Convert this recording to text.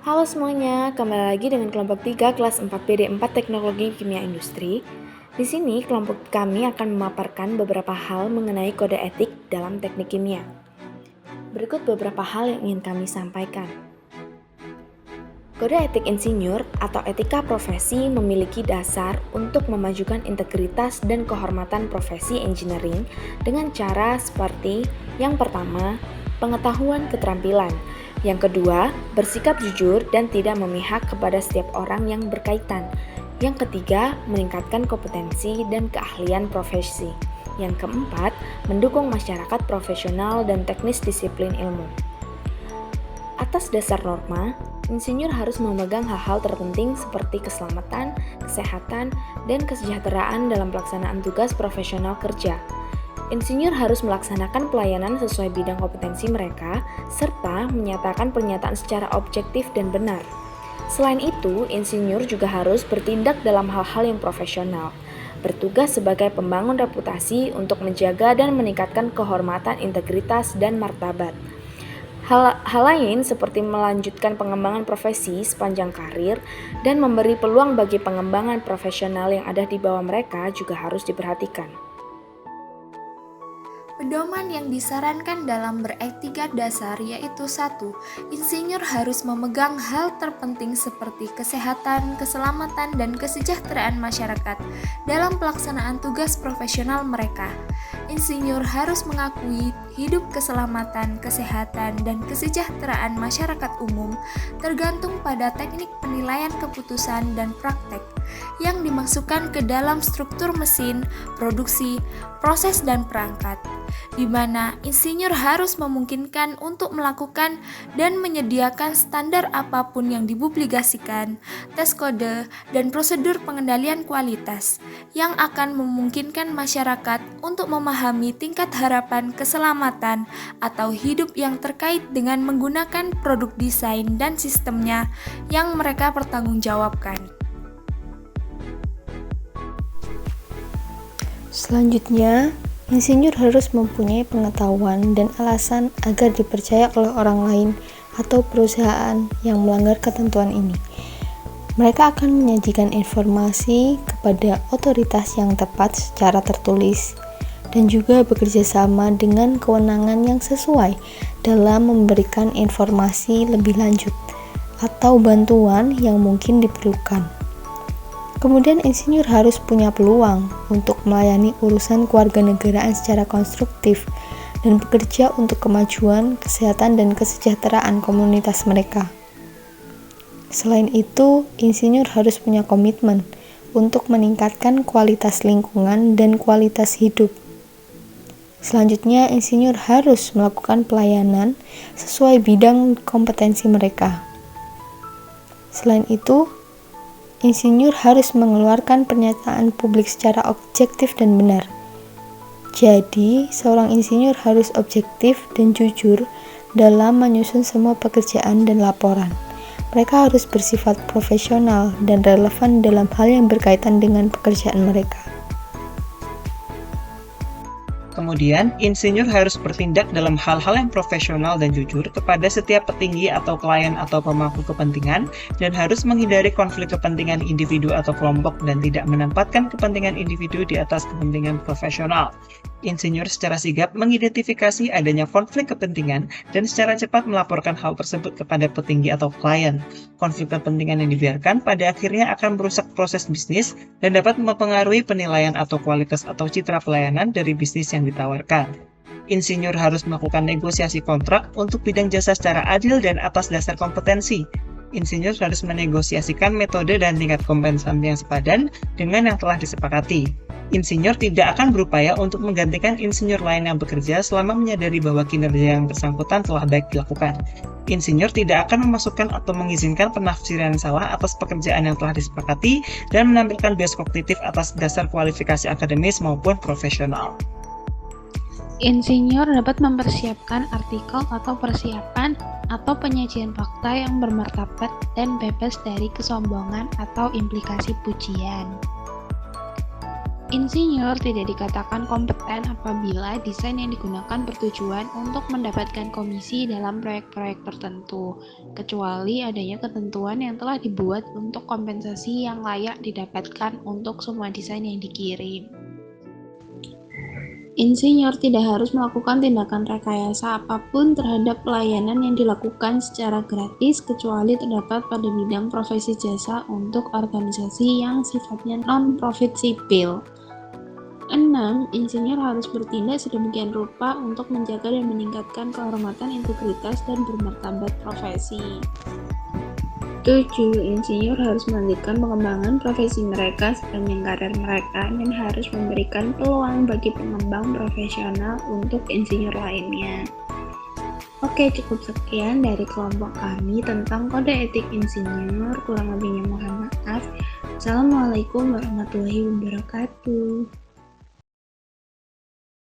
Halo semuanya, kembali lagi dengan kelompok 3 kelas 4 BD4 Teknologi Kimia Industri. Di sini kelompok kami akan memaparkan beberapa hal mengenai kode etik dalam teknik kimia. Berikut beberapa hal yang ingin kami sampaikan. Kode etik insinyur atau etika profesi memiliki dasar untuk memajukan integritas dan kehormatan profesi engineering dengan cara seperti yang pertama, pengetahuan keterampilan. Yang kedua, bersikap jujur dan tidak memihak kepada setiap orang yang berkaitan. Yang ketiga, meningkatkan kompetensi dan keahlian profesi. Yang keempat, mendukung masyarakat profesional dan teknis disiplin ilmu. Atas dasar norma, insinyur harus memegang hal-hal terpenting seperti keselamatan, kesehatan, dan kesejahteraan dalam pelaksanaan tugas profesional kerja. Insinyur harus melaksanakan pelayanan sesuai bidang kompetensi mereka, serta menyatakan pernyataan secara objektif dan benar. Selain itu, insinyur juga harus bertindak dalam hal-hal yang profesional, bertugas sebagai pembangun reputasi untuk menjaga dan meningkatkan kehormatan, integritas, dan martabat. Hal lain seperti melanjutkan pengembangan profesi sepanjang karir dan memberi peluang bagi pengembangan profesional yang ada di bawah mereka juga harus diperhatikan. Pedoman yang disarankan dalam beretika dasar yaitu 1. Insinyur harus memegang hal terpenting seperti kesehatan, keselamatan, dan kesejahteraan masyarakat dalam pelaksanaan tugas profesional mereka. Insinyur harus mengakui hidup keselamatan, kesehatan, dan kesejahteraan masyarakat umum tergantung pada teknik penilaian keputusan dan praktek yang dimasukkan ke dalam struktur mesin, produksi, proses, dan perangkat, di mana insinyur harus memungkinkan untuk melakukan dan menyediakan standar apapun yang dipublikasikan, tes kode, dan prosedur pengendalian kualitas yang akan memungkinkan masyarakat untuk memahami tingkat harapan keselamatan atau hidup yang terkait dengan menggunakan produk desain dan sistemnya yang mereka pertanggungjawabkan. Selanjutnya, insinyur harus mempunyai pengetahuan dan alasan agar dipercaya oleh orang lain atau perusahaan yang melanggar ketentuan ini. Mereka akan menyajikan informasi kepada otoritas yang tepat secara tertulis dan juga bekerja sama dengan kewenangan yang sesuai dalam memberikan informasi lebih lanjut atau bantuan yang mungkin diperlukan. Kemudian insinyur harus punya peluang untuk melayani urusan kewarganegaraan secara konstruktif dan bekerja untuk kemajuan, kesehatan, dan kesejahteraan komunitas mereka. Selain itu, insinyur harus punya komitmen untuk meningkatkan kualitas lingkungan dan kualitas hidup. Selanjutnya, insinyur harus melakukan pelayanan sesuai bidang kompetensi mereka. Selain itu, insinyur harus mengeluarkan pernyataan publik secara objektif dan benar. Jadi, seorang insinyur harus objektif dan jujur dalam menyusun semua pekerjaan dan laporan. Mereka harus bersifat profesional dan relevan dalam hal yang berkaitan dengan pekerjaan mereka. Kemudian, insinyur harus bertindak dalam hal-hal yang profesional dan jujur kepada setiap petinggi atau klien atau pemangku kepentingan dan harus menghindari konflik kepentingan individu atau kelompok dan tidak menempatkan kepentingan individu di atas kepentingan profesional. Insinyur secara sigap mengidentifikasi adanya konflik kepentingan dan secara cepat melaporkan hal tersebut kepada petinggi atau klien. Konflik kepentingan yang dibiarkan pada akhirnya akan merusak proses bisnis dan dapat mempengaruhi penilaian atau kualitas atau citra pelayanan dari bisnis yang ditawarkan. Insinyur harus melakukan negosiasi kontrak untuk bidang jasa secara adil dan atas dasar kompetensi. Insinyur harus menegosiasikan metode dan tingkat kompensasi yang sepadan dengan yang telah disepakati. Insinyur tidak akan berupaya untuk menggantikan insinyur lain yang bekerja selama menyadari bahwa kinerja yang bersangkutan telah baik dilakukan. Insinyur tidak akan memasukkan atau mengizinkan penafsiran salah atas pekerjaan yang telah disepakati dan menampilkan bias kognitif atas dasar kualifikasi akademis maupun profesional. Insinyur dapat mempersiapkan artikel atau persiapan atau penyajian fakta yang bermartabat dan bebas dari kesombongan atau implikasi pujian. Insinyur tidak dikatakan kompeten apabila desain yang digunakan bertujuan untuk mendapatkan komisi dalam proyek-proyek tertentu, kecuali adanya ketentuan yang telah dibuat untuk kompensasi yang layak didapatkan untuk semua desain yang dikirim. Insinyur tidak harus melakukan tindakan rekayasa apapun terhadap pelayanan yang dilakukan secara gratis kecuali terdapat pada bidang profesi jasa untuk organisasi yang sifatnya non-profit sipil. 6. Insinyur harus bertindak sedemikian rupa untuk menjaga dan meningkatkan kehormatan, integritas, dan bermartabat profesi. 7. Insinyur harus melanjutkan pengembangan profesi mereka sepanjang karir mereka dan harus memberikan peluang bagi pengembang profesional untuk insinyur lainnya. Oke, cukup sekian dari kelompok kami tentang kode etik insinyur. Kurang lebihnya mohon maaf. Assalamualaikum warahmatullahi wabarakatuh.